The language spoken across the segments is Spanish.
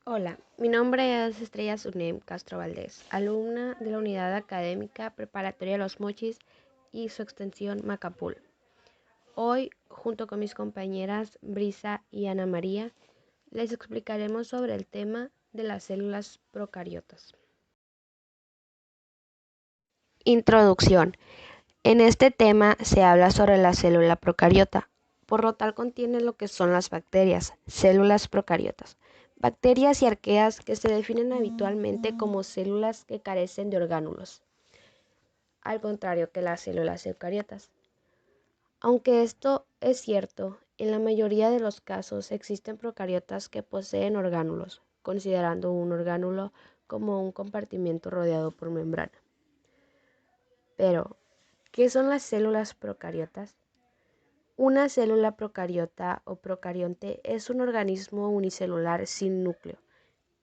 Hola, mi nombre es Estrella Sunem Castro Valdés, alumna de la Unidad Académica Preparatoria Los Mochis y su extensión Macapul. Hoy, junto con mis compañeras Brisa y Ana María, les explicaremos sobre el tema de las células procariotas. Introducción. En este tema se habla sobre la célula procariota. Por lo tal contiene lo que son las bacterias, células procariotas. Bacterias y arqueas que se definen habitualmente como células que carecen de orgánulos, al contrario que las células eucariotas. Aunque esto es cierto, en la mayoría de los casos existen procariotas que poseen orgánulos, considerando un orgánulo como un compartimento rodeado por membrana. Pero, ¿qué son las células procariotas? Una célula procariota o procarionte es un organismo unicelular sin núcleo,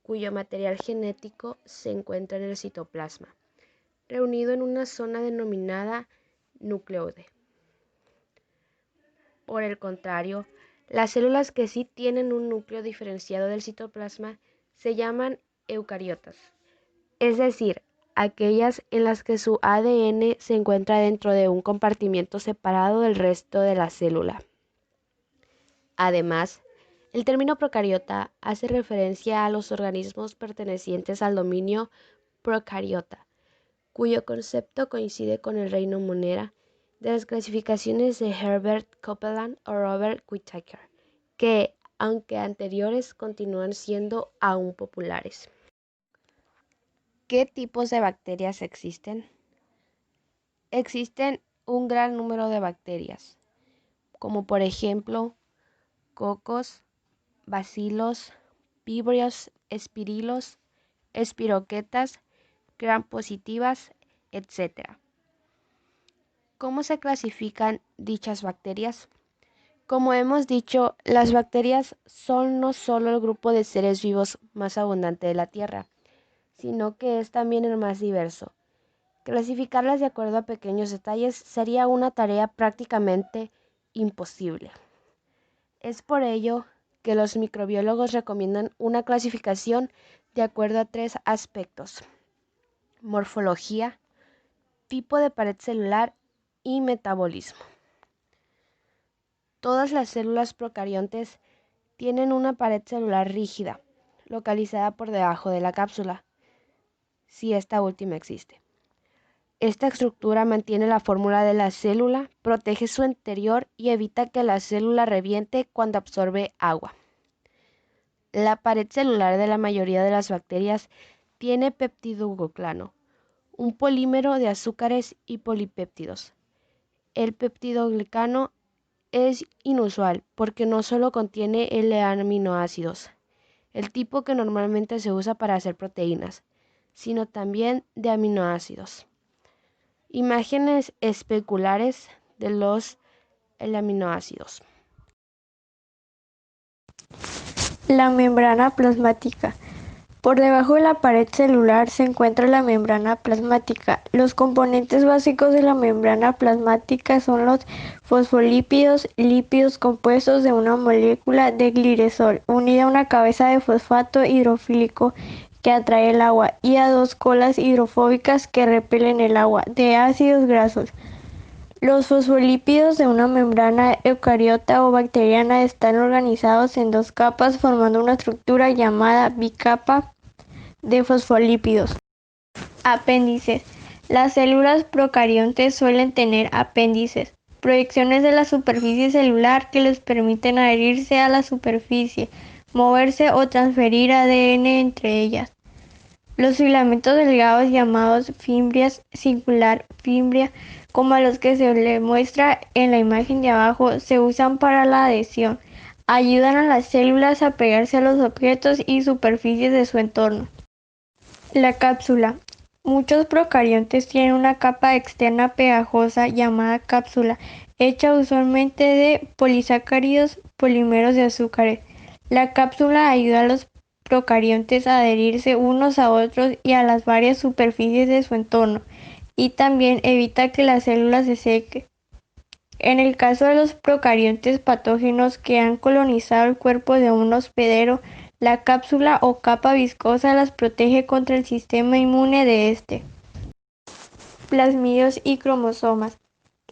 cuyo material genético se encuentra en el citoplasma, reunido en una zona denominada nucleoide. Por el contrario, las células que sí tienen un núcleo diferenciado del citoplasma se llaman eucariotas, es decir, aquellas en las que su ADN se encuentra dentro de un compartimento separado del resto de la célula. Además, el término procariota hace referencia a los organismos pertenecientes al dominio procariota, cuyo concepto coincide con el reino Monera de las clasificaciones de Herbert Copeland o Robert Whittaker, que, aunque anteriores, continúan siendo aún populares. ¿Qué tipos de bacterias existen? Existen un gran número de bacterias, como por ejemplo cocos, bacilos, vibrios, espirilos, espiroquetas, gram-positivas, etc. ¿Cómo se clasifican dichas bacterias? Como hemos dicho, las bacterias son no solo el grupo de seres vivos más abundante de la Tierra, sino que es también el más diverso. Clasificarlas de acuerdo a pequeños detalles sería una tarea prácticamente imposible. Es por ello que los microbiólogos recomiendan una clasificación de acuerdo a 3 aspectos: morfología, tipo de pared celular y metabolismo. Todas las células procariontes tienen una pared celular rígida, localizada por debajo de la cápsula, si esta última existe. Esta estructura mantiene la fórmula de la célula, protege su interior y evita que la célula reviente cuando absorbe agua. La pared celular de la mayoría de las bacterias tiene peptidoglucano, un polímero de azúcares y polipéptidos. El peptidoglucano es inusual porque no solo contiene L-aminoácidos, el tipo que normalmente se usa para hacer proteínas, sino también de aminoácidos. Imágenes especulares de los aminoácidos. La membrana plasmática. Por debajo de la pared celular se encuentra la membrana plasmática. Los componentes básicos de la membrana plasmática son los fosfolípidos, lípidos compuestos de una molécula de glicerol unida a una cabeza de fosfato hidrofílico que atrae el agua y a 2 colas hidrofóbicas que repelen el agua, de ácidos grasos. Los fosfolípidos de una membrana eucariota o bacteriana están organizados en 2 capas formando una estructura llamada bicapa de fosfolípidos. Apéndices. Las células procariontes suelen tener apéndices, proyecciones de la superficie celular que les permiten adherirse a la superficie, moverse o transferir ADN entre ellas. Los filamentos delgados llamados fimbrias singular fimbria, como a los que se le muestra en la imagen de abajo, se usan para la adhesión. Ayudan a las células a pegarse a los objetos y superficies de su entorno. La cápsula. Muchos procariontes tienen una capa externa pegajosa llamada cápsula, hecha usualmente de polisacáridos, polímeros de azúcares. La cápsula ayuda a los procariontes a adherirse unos a otros y a las varias superficies de su entorno, y también evita que la célula se seque. En el caso de los procariontes patógenos que han colonizado el cuerpo de un hospedero, La cápsula o capa viscosa las protege contra el sistema inmune de este. Plasmidios y cromosomas.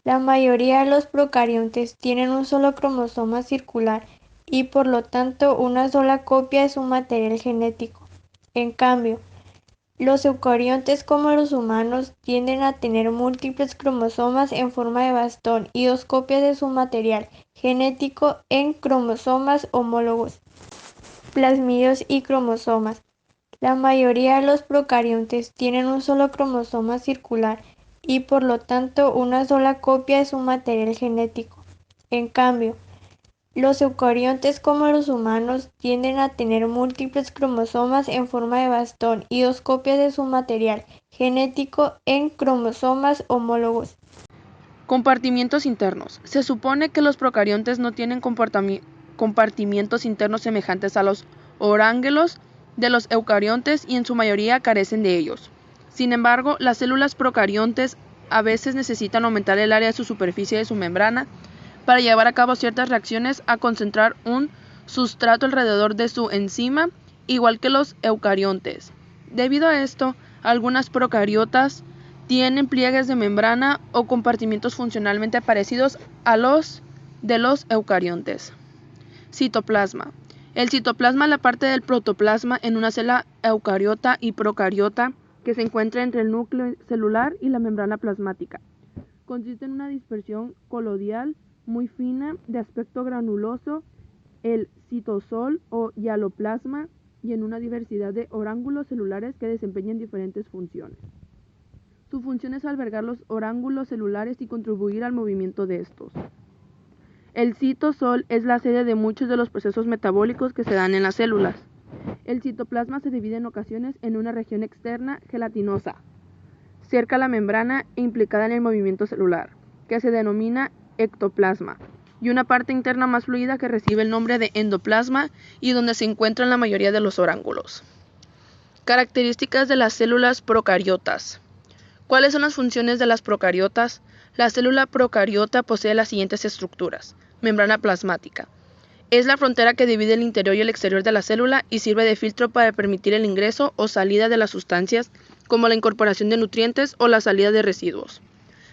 La mayoría de los procariontes tienen un solo cromosoma circular y por lo tanto una sola copia de su material genético. En cambio, los eucariontes como los humanos tienden a tener múltiples cromosomas en forma de bastón y dos copias de su material genético en cromosomas homólogos. Plasmidios y cromosomas. La mayoría de los procariontes tienen un solo cromosoma circular y por lo tanto una sola copia de su material genético. En cambio, los eucariontes como los humanos tienden a tener múltiples cromosomas en forma de bastón y dos copias de su material genético en cromosomas homólogos. Compartimientos internos. Se supone que los procariontes no tienen compartimientos internos semejantes a los orángulos de los eucariontes y en su mayoría carecen de ellos. Sin embargo, las células procariontes a veces necesitan aumentar el área de su superficie de su membrana para llevar a cabo ciertas reacciones a concentrar un sustrato alrededor de su enzima, igual que los eucariontes. Debido a esto, algunas procariotas tienen pliegues de membrana o compartimientos funcionalmente parecidos a los de los eucariontes. Citoplasma. El citoplasma es la parte del protoplasma en una célula eucariota y procariota que se encuentra entre el núcleo celular y la membrana plasmática. Consiste en una dispersión coloidal muy fina de aspecto granuloso, el citosol o hialoplasma, y en una diversidad de orángulos celulares que desempeñan diferentes funciones. Su función es albergar los orángulos celulares y contribuir al movimiento de estos. El citosol es la sede de muchos de los procesos metabólicos que se dan en las células. El citoplasma se divide en ocasiones en una región externa gelatinosa, cerca a la membrana e implicada en el movimiento celular, que se denomina ectoplasma, y una parte interna más fluida que recibe el nombre de endoplasma y donde se encuentran la mayoría de los orángulos. Características de las células procariotas. ¿Cuáles son las funciones de las procariotas? La célula procariota posee las siguientes estructuras. Membrana plasmática. Es la frontera que divide el interior y el exterior de la célula y sirve de filtro para permitir el ingreso o salida de las sustancias, como la incorporación de nutrientes o la salida de residuos.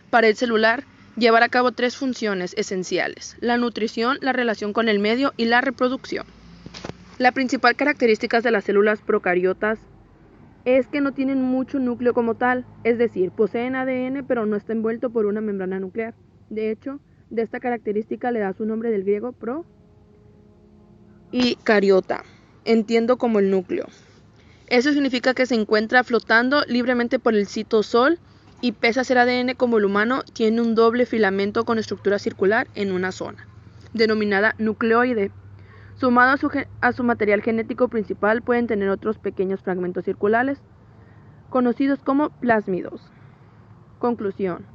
Pared celular. Llevar a cabo tres funciones esenciales: la nutrición, la relación con el medio y la reproducción. La principal característica de las células procariotas es que no tienen mucho núcleo como tal, es decir, poseen ADN pero no está envuelto por una membrana nuclear. De hecho, de esta característica le da su nombre del griego pro y cariota, entiendo como el núcleo. Eso significa que se encuentra flotando libremente por el citosol y pese a ser ADN como el humano, tiene un doble filamento con estructura circular en una zona, denominada nucleoide. Sumado a su material genético principal, pueden tener otros pequeños fragmentos circulares, conocidos como plásmidos. Conclusión.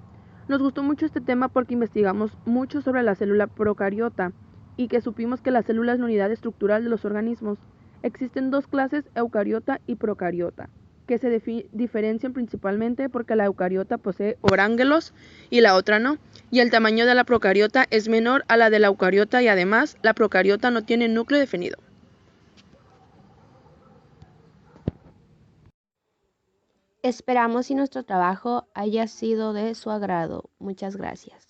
Nos gustó mucho este tema porque investigamos mucho sobre la célula procariota y que supimos que la célula es la unidad estructural de los organismos. Existen dos clases, eucariota y procariota, que se diferencian principalmente porque la eucariota posee orángulos y la otra no, y el tamaño de la procariota es menor a la de la eucariota y además la procariota no tiene núcleo definido. Esperamos si nuestro trabajo haya sido de su agrado. Muchas gracias.